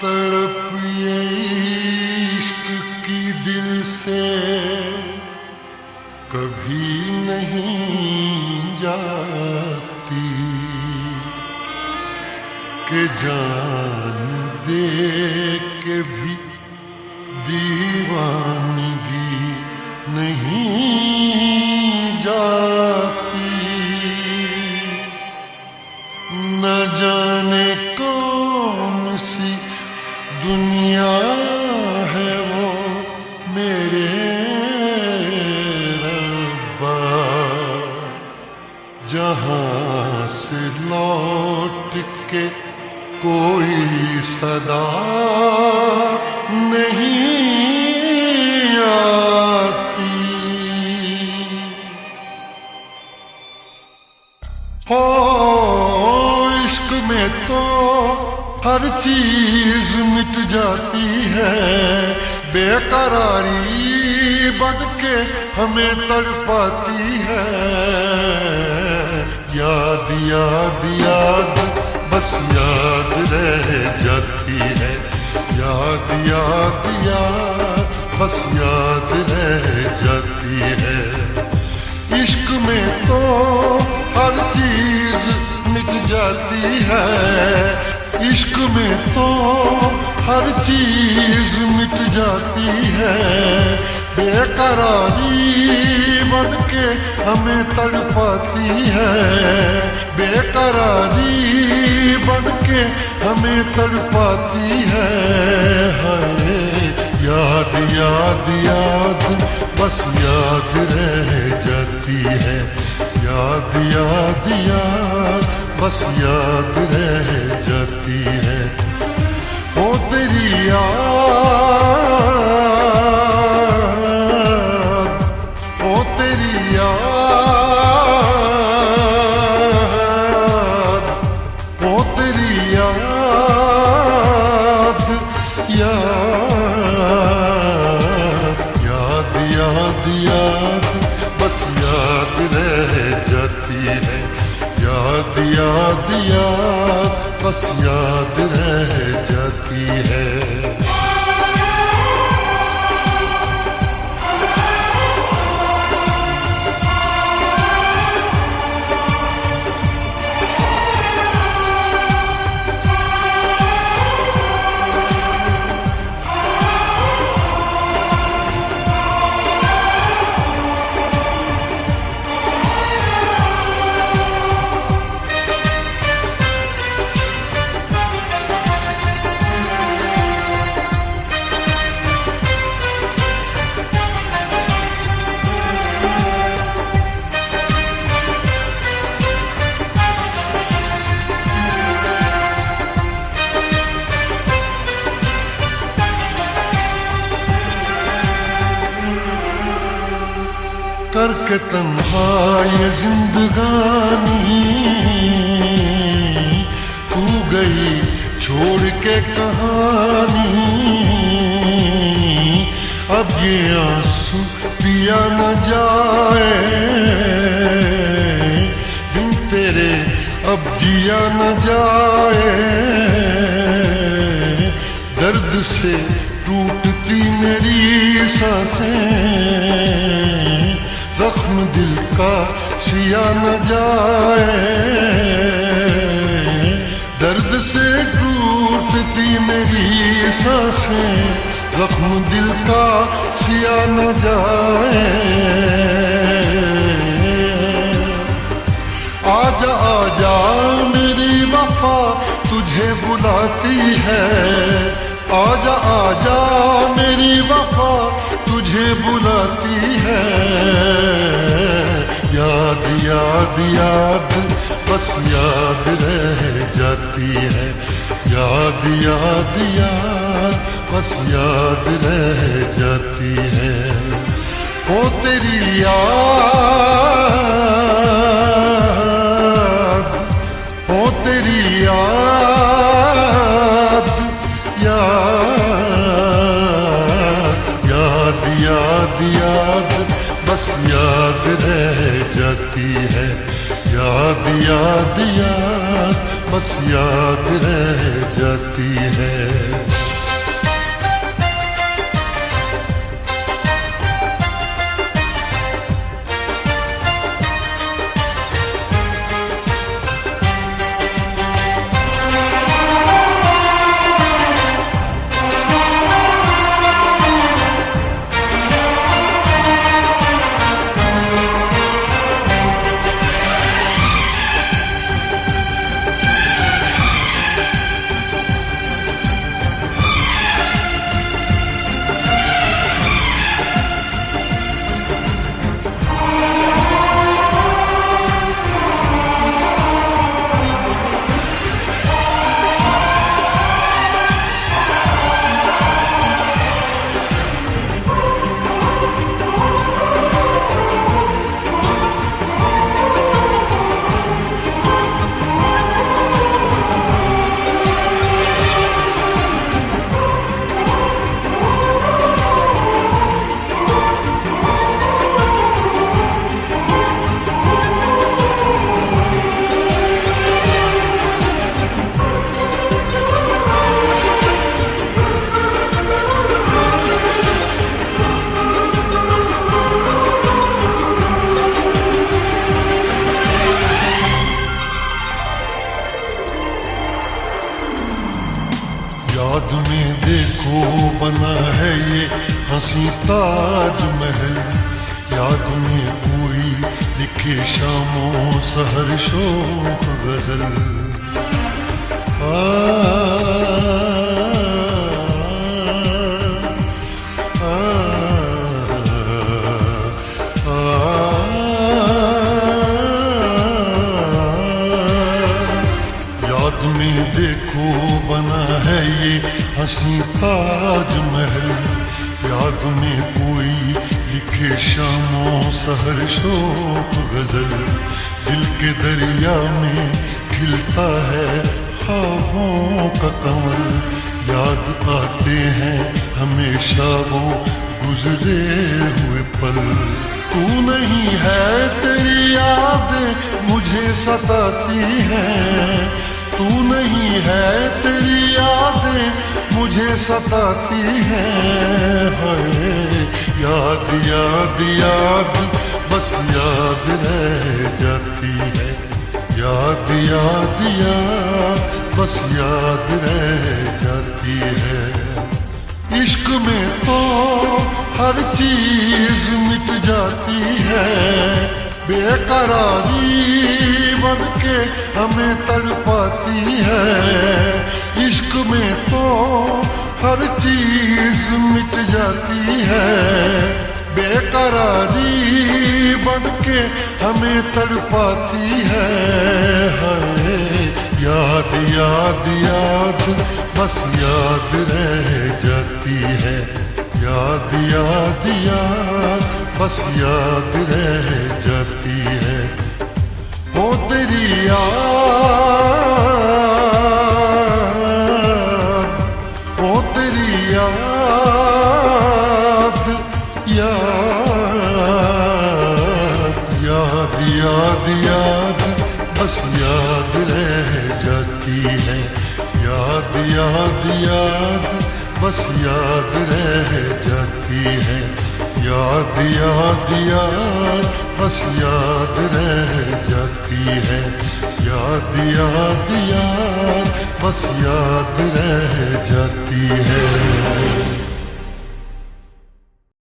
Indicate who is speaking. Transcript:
Speaker 1: तड़प ये इश्क की दिल से कभी नहीं जाती कि जान दे के भी दीवानगी नहीं जाती। न जाने कौन सी दुनिया है वो मेरे रब्बा, जहां से लौट के कोई सदा नहीं आती। हो इश्क में तो हर चीज मिट जाती है, बेकरारी बन के हमें तड़पाती है। याद याद याद बस याद रह जाती है, याद याद याद बस याद रह जाती है। इश्क में तो हर चीज मिट जाती है, इश्क में तो हर चीज मिट जाती है। बेकरारी बन के हमें तड़पाती है, बेकरारी बन के हमें तड़पाती है। हाय याद याद याद बस याद रह जाती है, याद याद याद बस याद रह जाती है। ओ तेरी याद, ओ तेरी याद, ओ तेरी याद, याद याद याद याद बस याद रह जाती है, याद याद याद बस याद रह जाती है। करके तन्हा ये जिंदगानी तू गई छोड़ के कहानी। अब ये आंसू पिया न जाए, बिन तेरे अब जिया न जाए। दर्द से टूटती मेरी सांसें, जख्म दिल का सिया न जाए। दर्द से टूटती मेरी सांसें, जख्म दिल का सिया न जाए। आजा आजा मेरी वफा तुझे बुलाती है, आजा आजा मेरी वफा तुझे बुलाती है। याद याद याद बस याद रह जाती है, याद याद याद बस याद रह जाती है। ओ तेरी याद, ओ तेरी याद, याद याद याद याद बस याद रह जाती है, याद याद याद बस याद रह जाती है। याद में देखो बना है ये हंसी ताज महल, याद में कोई लिखे शामों सहर शोक गजल। याद में देखो बना है ये हंसी ताज महल, याद में कोई लिखे शामों सहर शोक गजल। दिल के दरिया में खिलता है ख्वाबों का कमल, याद आते हैं हमेशा वो गुजरे हुए पल। तू नहीं है तेरी यादें मुझे सताती हैं, तू नहीं है तेरी यादें मुझे सताती हैं। हाय याद याद याद बस याद रह जाती है, याद याद याद बस याद रह जाती है। इश्क में तो हर चीज मिट जाती है, बेकरारी बन के हमें तड़पाती है। इश्क में तो हर चीज मिट जाती है, बेकरारी बन के हमें तड़पाती है। हाय याद याद याद बस याद रह जाती है, याद याद याद बस याद रह जाती है। ओ तेरी याद, ओ तेरी याद, याद याद याद याद बस याद रह जाती है, याद याद याद बस याद रह जाती है। याद याद याद बस याद रह जाती है, याद याद याद बस याद रह जाती है।